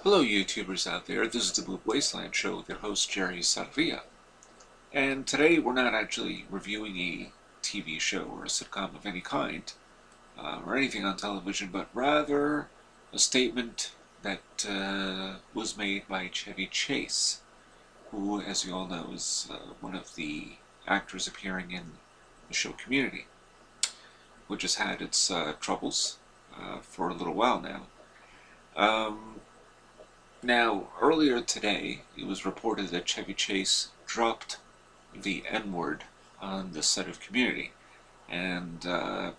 Hello YouTubers out there, this is the Boob Wasteland Show with your host Jerry Saravia. And today we're not actually reviewing a TV show or a sitcom of any kind, or anything on television, but rather a statement that was made by Chevy Chase, who, as you all know, is one of the actors appearing in the show Community, which has had its troubles for a little while now. Now, earlier today, it was reported that Chevy Chase dropped the N-word on the set of Community, and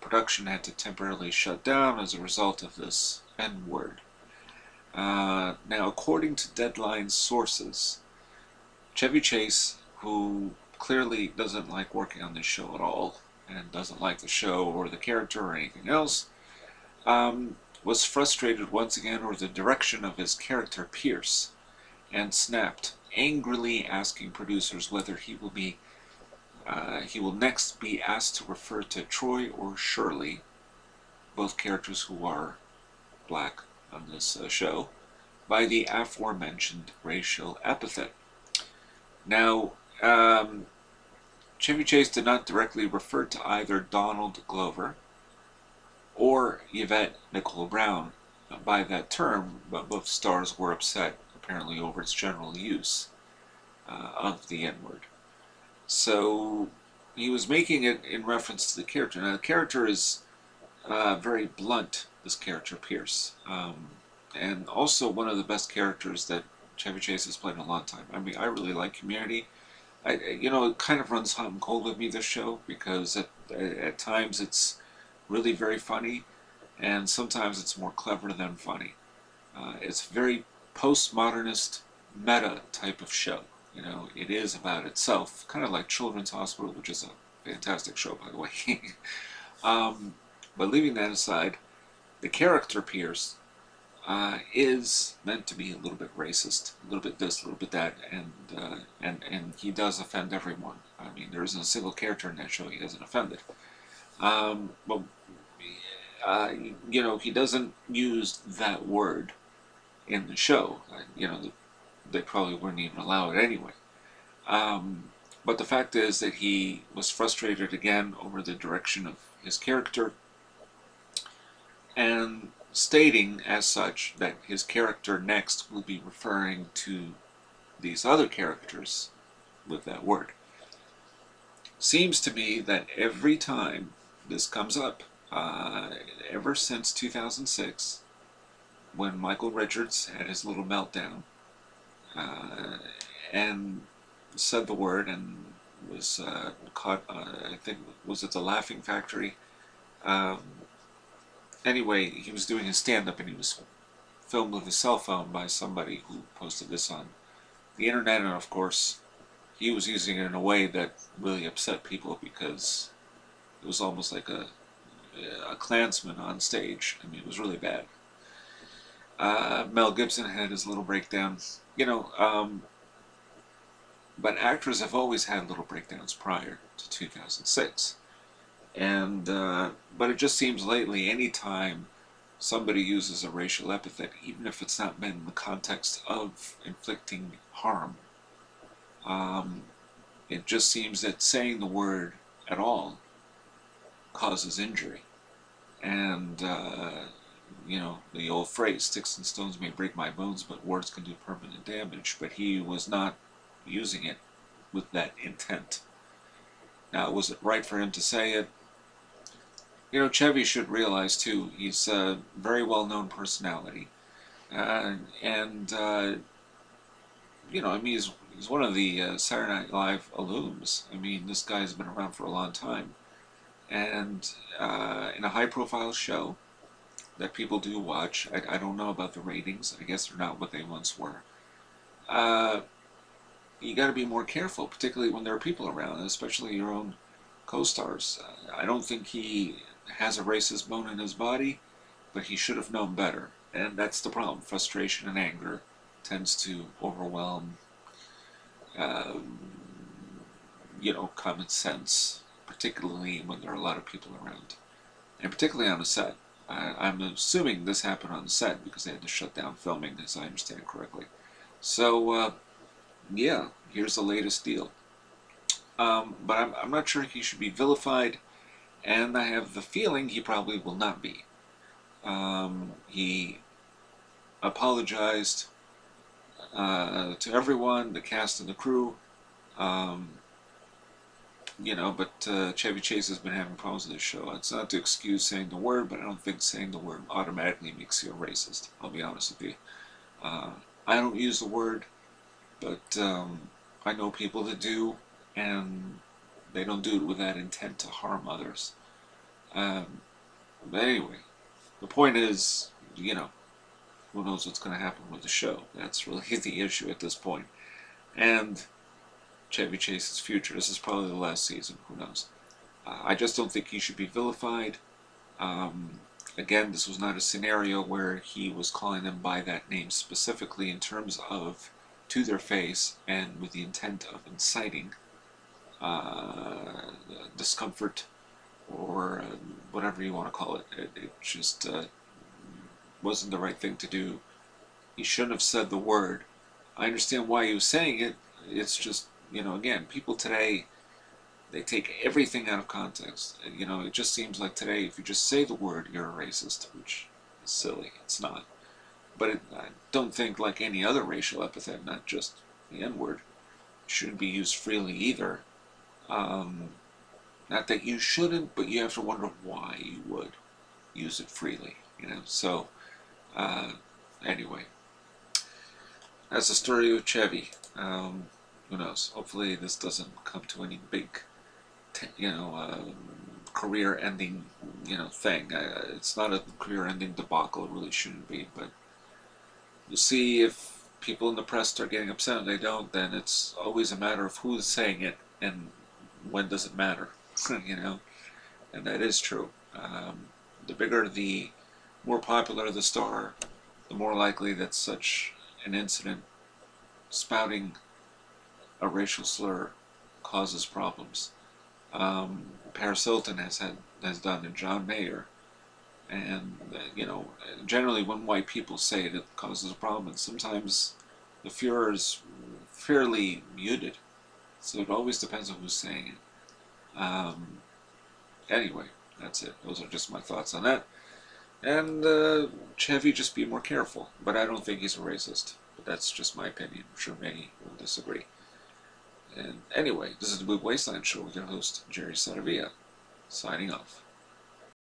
production had to temporarily shut down as a result of this N-word. Now, according to Deadline sources, Chevy Chase, who clearly doesn't like working on this show at all, and doesn't like the show or the character or anything else, was frustrated once again over the direction of his character Pierce, and snapped, angrily asking producers whether he will next be asked to refer to Troy or Shirley, both characters who are black on this show, by the aforementioned racial epithet. Now, Chevy Chase did not directly refer to either Donald Glover or Yvette Nicole Brown by that term, but both stars were upset, apparently, over its general use of the N-word. So he was making it in reference to the character. Now, the character is very blunt, this character, Pierce, and also one of the best characters that Chevy Chase has played in a long time. I mean, I really like Community. It kind of runs hot and cold with me, this show, because at times it's really very funny, and sometimes it's more clever than funny. It's very postmodernist, meta type of show. It is about itself, kind of like Children's Hospital, which is a fantastic show, by the way. But leaving that aside, the character Pierce is meant to be a little bit racist, a little bit this, a little bit that, and he does offend everyone. I mean, there isn't a single character in that show he hasn't offended. But he doesn't use that word in the show. They probably wouldn't even allow it anyway. But the fact is that he was frustrated again over the direction of his character, and stating as such that his character next will be referring to these other characters with that word. Seems to me that every time this comes up, ever since 2006, when Michael Richards had his little meltdown and said the word and was caught, I think, was it the Laughing Factory? Anyway, he was doing his stand-up and he was filmed with his cell phone by somebody who posted this on the internet, and of course he was using it in a way that really upset people because it was almost like a Klansman on stage. I mean, it was really bad. Mel Gibson had his little breakdown. But actors have always had little breakdowns prior to 2006. But it just seems lately, anytime somebody uses a racial epithet, even if it's not meant in the context of inflicting harm, it just seems that saying the word at all causes injury. And, the old phrase, sticks and stones may break my bones, but words can do permanent damage. But he was not using it with that intent. Now, was it right for him to say it? Chevy should realize, too, he's a very well-known personality. I mean, he's one of the Saturday Night Live alums. I mean, this guy's been around for a long time. And in a high-profile show that people do watch, I don't know about the ratings. I guess they're not what they once were. You got to be more careful, particularly when there are people around, especially your own co-stars. I don't think he has a racist bone in his body, but he should have known better. And that's the problem. Frustration and anger tends to overwhelm, common sense, particularly when there are a lot of people around, and particularly on a set. I'm assuming this happened on set because they had to shut down filming, as I understand correctly. So, yeah, here's the latest deal. But I'm not sure he should be vilified, and I have the feeling he probably will not be. He apologized to everyone, the cast and the crew. Um, but Chevy Chase has been having problems with this show. It's not to excuse saying the word, but I don't think saying the word automatically makes you a racist. I'll be honest with you. Uh, I don't use the word, but I know people that do, and they don't do it with that intent to harm others. But anyway, the point is, who knows what's going to happen with the show? That's really the issue at this point. And Chevy Chase's future. This is probably the last season. Who knows? I just don't think he should be vilified. Again, this was not a scenario where he was calling them by that name specifically in terms of to their face and with the intent of inciting discomfort or whatever you want to call it. It just wasn't the right thing to do. He shouldn't have said the word. I understand why he was saying it. It's just, again, people today, they take everything out of context. It just seems like today, if you just say the word, you're a racist, which is silly. It's not. But I don't think, like any other racial epithet, not just the N-word, shouldn't be used freely either. Not that you shouldn't, but you have to wonder why you would use it freely. So anyway, that's the story of Chevy. Who knows? Hopefully this doesn't come to any big, career-ending, thing. It's not a career-ending debacle. It really shouldn't be. But you'll see if people in the press start getting upset and they don't, then it's always a matter of who's saying it and when does it matter, And that is true. The bigger, the more popular the star, the more likely that such an incident spouting a racial slur causes problems. Paris Hilton has done, and John Mayer, and generally when white people say it, it causes a problem, and sometimes the furor is fairly muted, so it always depends on who's saying it. Anyway, that's it. Those are just my thoughts on that. And Chevy, just be more careful. But I don't think he's a racist. But that's just my opinion. I'm sure many will disagree. And anyway, this is the Boob Wasteland Show with your host, Jerry Saravia, signing off.